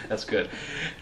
That's good.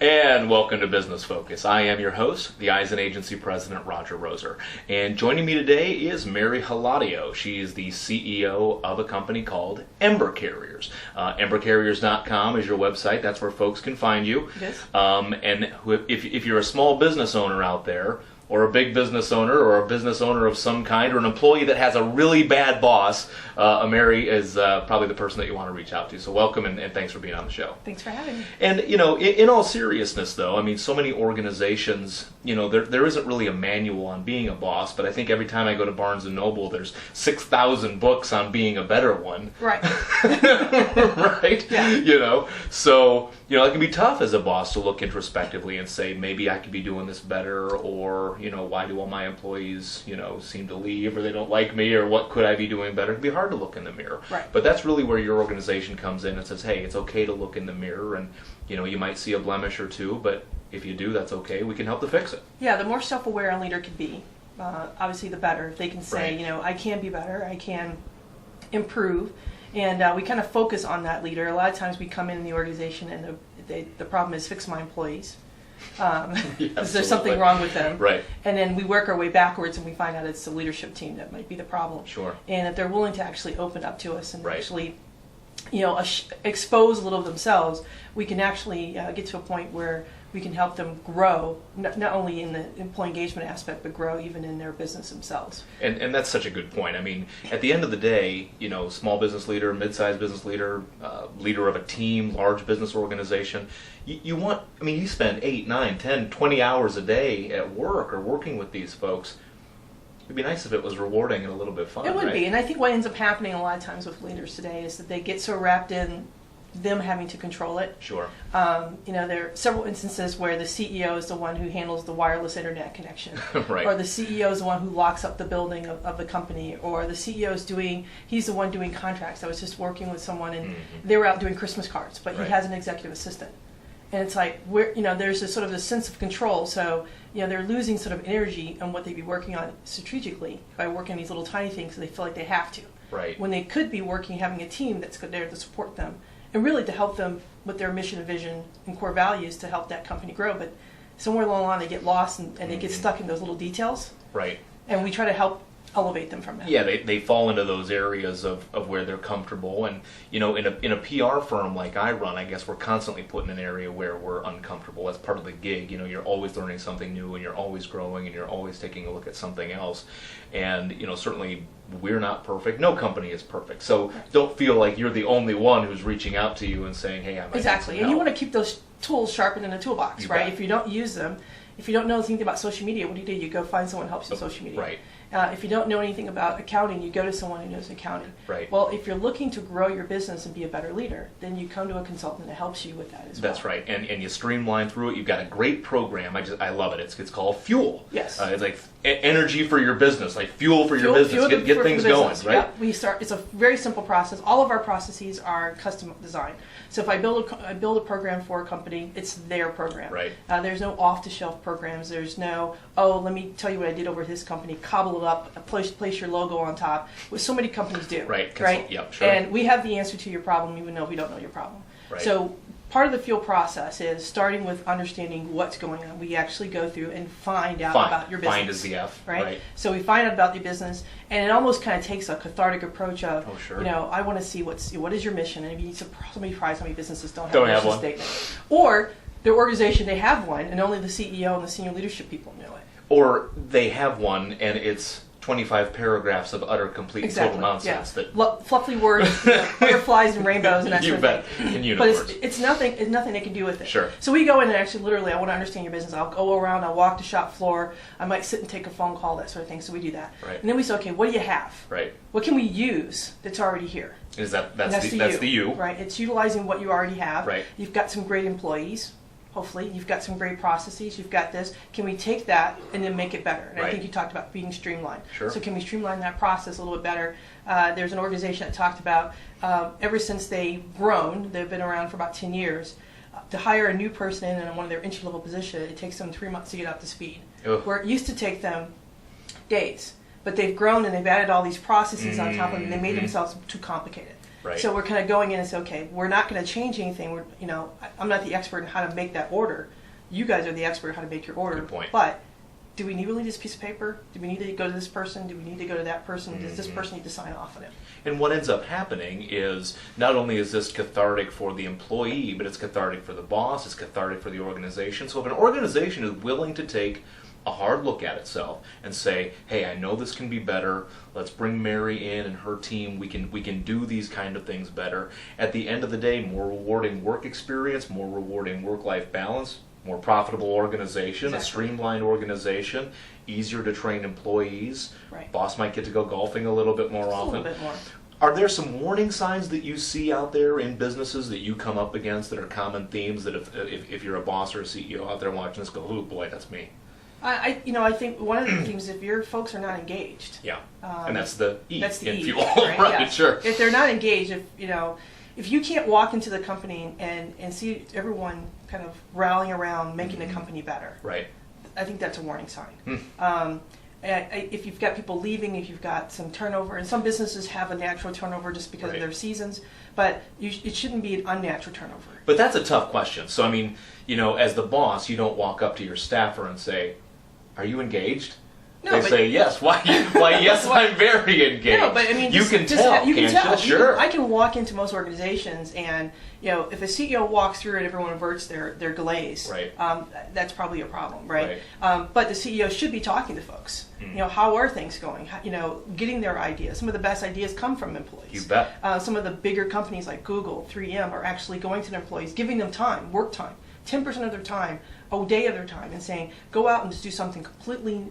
And welcome to Business Focus. I am your host, the Eisen Agency President, Roger Roser. And joining me today is Mary Hladio. She is the CEO of a company called Ember Carriers. Embercarriers.com is your website. That's where folks can find you. Yes. And if you're a small business owner out there, or a big business owner, or a business owner of some kind, or an employee that has a really bad boss, Mary is probably the person that you want to reach out to. So welcome, and thanks for being on the show. Thanks for having me. And, in all seriousness, though, I mean, so many organizations, there isn't really a manual on being a boss, but I think every time I go to Barnes & Noble, there's 6,000 books on being a better one. Right. Right? Yeah. So, it can be tough as a boss to look introspectively and say, maybe I could be doing this better, or, why do all my employees, seem to leave, or they don't like me, or what could I be doing better? It can be hard to look in the mirror. Right. But that's really where your organization comes in and says, hey, it's okay to look in the mirror, and, you might see a blemish or two, but if you do, that's okay. We can help to fix it. Yeah, the more self-aware a leader can be, obviously the better. If they can say, Right. I can be better, I can improve, and we kind of focus on that leader. A lot of times we come in the organization and the problem is fix my employees. Is there something wrong with them? Right. And then we work our way backwards and we find out it's the leadership team that might be the problem. Sure. And if they're willing to actually open up to us and Right. actually, expose a little of themselves, we can actually get to a point where we can help them grow, not only in the employee engagement aspect, but grow even in their business themselves. And that's such a good point. I mean, at the end of the day, small business leader, mid-sized business leader, leader of a team, large business organization, you spend 8, 9, 10, 20 hours a day at work or working with these folks. It'd be nice if it was rewarding and a little bit fun. It would right? be, and I think what ends up happening a lot of times with leaders today is that they get so wrapped in them having to control it. Sure. There are several instances where the CEO is the one who handles the wireless internet connection, Right. or the CEO is the one who locks up the building of the company, or the CEO is he's the one doing contracts. I was just working with someone and they were out doing Christmas cards, but Right. he has an executive assistant. And it's like, there's this sort of a sense of control. So, they're losing sort of energy on what they'd be working on strategically by working these little tiny things so they feel like they have to. Right. When they could be having a team that's there to support them and really to help them with their mission and vision and core values to help that company grow. But somewhere along the line they get lost and they get stuck in those little details. Right. And we try to help elevate them from that. Yeah, they fall into those areas of where they're comfortable, and in a PR firm like I run, I guess we're constantly put in an area where we're uncomfortable. That's part of the gig. You're always learning something new, and you're always growing, and you're always taking a look at something else. And certainly we're not perfect. No company is perfect. So don't feel like you're the only one who's reaching out to you and saying, "Hey, I might need Exactly, some and you help." want to keep those tools sharpened in the toolbox, You right? bet. If you don't use them, if you don't know anything about social media, what do? You go find someone who helps you with social media. Right. If you don't know anything about accounting, you go to someone who knows accounting. Right. Well, if you're looking to grow your business and be a better leader, then you come to a consultant that helps you with that as well. That's right, and you streamline through it. You've got a great program. I love it. It's called Fuel. Yes. It's like energy for your business, like fuel for your Fuel business. the- Get for things the going, business. right? Yep. It's a very simple process. All of our processes are custom designed. So if I build a program for a company, it's their program. Right. There's no off-the-shelf programs. There's no, let me tell you what I did over his company, cobble it up, place your logo on top, which so many companies do. Right. Right. Yep. Sure. And we have the answer to your problem, even though we don't know your problem. Right. So part of the Fuel process is starting with understanding what's going on. We actually go through and find out about your business. Find is the F. Right? So we find out about the business, and it almost kind of takes a cathartic approach of, Oh, sure. I want to see what is your mission, and you'd be surprised how many businesses don't have Don't a have mission one. statement. Or their organization, they have one, and only the CEO and the senior leadership people know it. Or they have one, and it's 25 paragraphs of utter, complete, Exactly. total nonsense. Yeah. That Fluffy words, butterflies and rainbows and that you sort of bet. thing. And But unicorns. it's nothing they can do with it. Sure. So we go in and actually literally, I want to understand your business. I'll go around, I'll walk the shop floor, I might sit and take a phone call, that sort of thing. So we do that. Right. And then we say, okay, what do you have? Right. What can we use that's already here? Is And that's the you. Right. It's utilizing what you already have. Right. You've got some great employees. Hopefully, you've got some great processes. You've got this. Can we take that and then make it better? And I Right. think you talked about being streamlined. Sure. So can we streamline that process a little bit better? There's an organization that talked about ever since they've grown, they've been around for about 10 years. To hire a new person in one of their entry-level position, it takes them 3 months to get up to speed. Ugh. Where it used to take them days. But they've grown and they've added all these processes on top of it, and they made themselves too complicated. Right. So we're kind of going in and say, okay, we're not going to change anything. I'm not the expert in how to make that order. You guys are the expert in how to make your order. Good point. But do we need really this piece of paper? Do we need to go to this person? Do we need to go to that person? Does this person need to sign off on it? And what ends up happening is not only is this cathartic for the employee, but it's cathartic for the boss, it's cathartic for the organization. So if an organization is willing to take a hard look at itself and say, hey, I know this can be better. Let's bring Mary in and her team. We can do these kind of things better. At the end of the day, more rewarding work experience, more rewarding work-life balance, more profitable organization, Exactly. a streamlined organization, easier to train employees. Right. Boss might get to go golfing a little bit more Just often. a little bit more. Are there some warning signs that you see out there in businesses that you come up against that are common themes that if you're a boss or a CEO out there watching this, go, oh boy, that's me. I think one of the things, if your folks are not engaged, Yeah, and that's the E that's the in E, fuel, right? right? Yeah. Sure. If they're not engaged, if you can't walk into the company and see everyone kind of rallying around making the company better, Right. I think that's a warning sign. If you've got people leaving, if you've got some turnover, and some businesses have a natural turnover just because Right. of their seasons, but it shouldn't be an unnatural turnover. But that's a tough question. So I mean, as the boss, you don't walk up to your staffer and say, "Are you engaged?" No, They but- say yes. Why? Yes, I'm very engaged. No, but I mean, you can tell. You can can't tell. you? Sure. I can walk into most organizations, and if a CEO walks through and everyone averts their glaze, Right. That's probably a problem, right? But the CEO should be talking to folks. How are things going? Getting their ideas. Some of the best ideas come from employees. You bet. Some of the bigger companies like Google, 3M, are actually going to their employees, giving them time, work time, 10% of their time, a day of their time, and saying, go out and just do something completely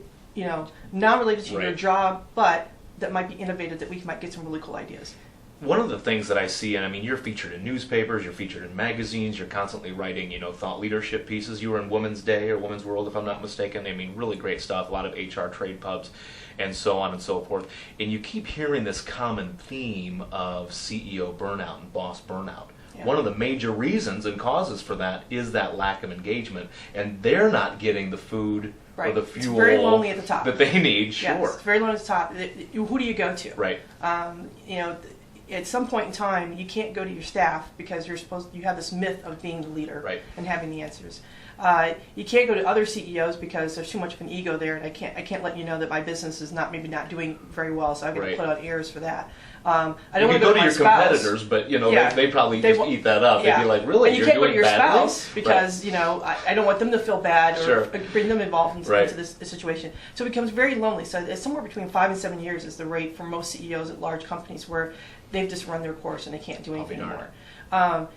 not related to your Right. job, but that might be innovative, that we might get some really cool ideas. One of the things that I see, and I mean, you're featured in newspapers, you're featured in magazines, you're constantly writing, thought leadership pieces. You were in Women's Day or Women's World, if I'm not mistaken. I mean, really great stuff, a lot of HR trade pubs, and so on and so forth. And you keep hearing this common theme of CEO burnout and boss burnout. Yeah. One of the major reasons and causes for that is that lack of engagement, and they're not getting the food or Right. the It's fuel very lonely at the top. that they need. Sure. Yes, it's very lonely at the top. Who do you go to? Right. At some point in time, you can't go to your staff because you have this myth of being the leader Right. and having the answers. You can't go to other CEOs because there's too much of an ego there, and I can't let you know that my business is maybe not doing very well, so I've got Right. to put out airs for that. I You don't want can to go to my your spouse. competitors, but Yeah. they probably They just won't- eat that up. Yeah. They'd be like, "Really, And you you're can't go doing to your badly?" spouse because I don't want them to feel bad or Sure. bring them involved into Right. this situation. So it becomes very lonely. So it's somewhere between 5 and 7 years is the rate for most CEOs at large companies where they've just run their course and they can't do anything darned. anymore.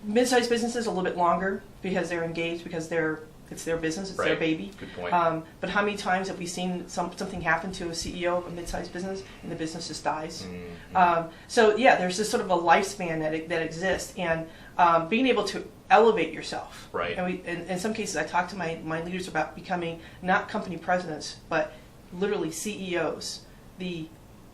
Mid-sized businesses a little bit longer because they're engaged, because it's their business, it's their Right. baby. Good point. But how many times have we seen something happen to a CEO of a mid-sized business and the business just dies? So yeah, there's this sort of a lifespan that exists, and being able to elevate yourself. Right. And in some cases, I talk to my leaders about becoming not company presidents, but literally CEOs, the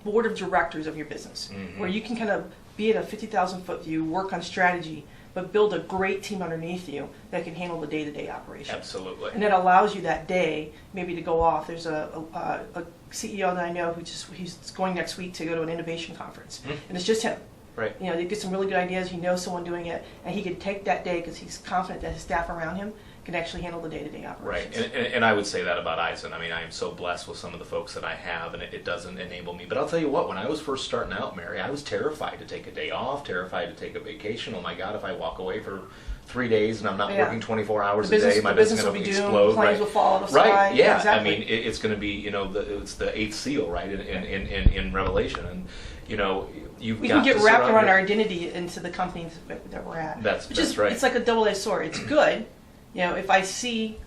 board of directors of your business, where you can kind of be at a 50,000-foot view, work on strategy, but build a great team underneath you that can handle the day-to-day operation. Absolutely. And that allows you that day maybe to go off. There's a CEO that I know he's going next week to go to an innovation conference, and it's just him. Right. They get some really good ideas. He knows someone doing it, and he can take that day because he's confident that his staff around him can actually handle the day-to-day Right, operations. and I would say that about Eisen. I mean, I am so blessed with some of the folks that I have, and it doesn't enable me. But I'll tell you what, when I was first starting out, Mary, I was terrified to take a day off, terrified to take a vacation. Oh my God, if I walk away for 3 days and I'm not Yeah. working 24 hours The a day, business- my the business is business going to will be doomed, explode. planes Right. will fall out of the Right, sky. yeah. Exactly. I mean, it's going to be, it's the eighth seal, right, in Revelation. And, you've We got can get to wrapped surround around your- our identity into the company that we're at. That's Which right. It's like a double-edged sword. It's good. If I see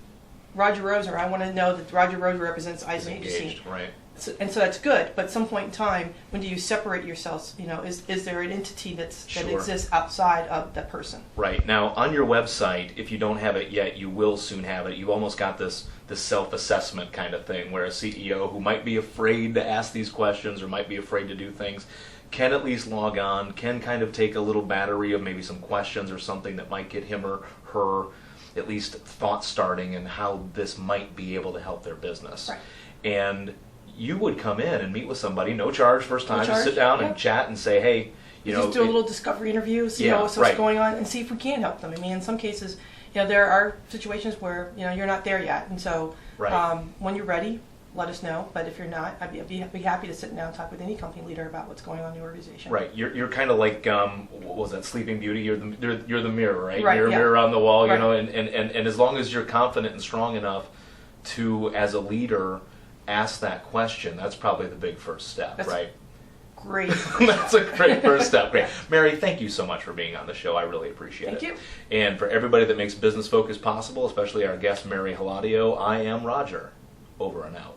Roger Roser, I want to know that Roger Roser represents Eisen Agency. engaged, right. So that's good. But at some point in time, when do you separate yourselves? Is there an entity that Sure. exists outside of that person? Right. Now, on your website, if you don't have it yet, you will soon have it. You've almost got this self-assessment kind of thing where a CEO who might be afraid to ask these questions or might be afraid to do things can at least log on, can kind of take a little battery of maybe some questions or something that might get him or her at least thought starting and how this might be able to help their business. Right. And you would come in and meet with somebody, no charge, first time, No to charge, sit down yeah. and chat and say, hey, You just know, do a little discovery interview, see Yeah, what's right. going on, and see if we can help them. I mean, in some cases, there are situations where you're not there yet, and so Right. when you're ready, let us know. But if you're not, I'd be happy to sit down and talk with any company leader about what's going on in the organization. Right, you're kind of like what was that, Sleeping Beauty? You're the mirror, right? Right, You're a yeah. mirror on the wall, Right. and as long as you're confident and strong enough to, as a leader, ask that question, that's probably the big first step, That's right? Great. That's a great first step. Great, Mary, thank you so much for being on the show. I really appreciate it. Thank you. And for everybody that makes Business Focus possible, especially our guest Mary Hladio, I am Roger. Over and out.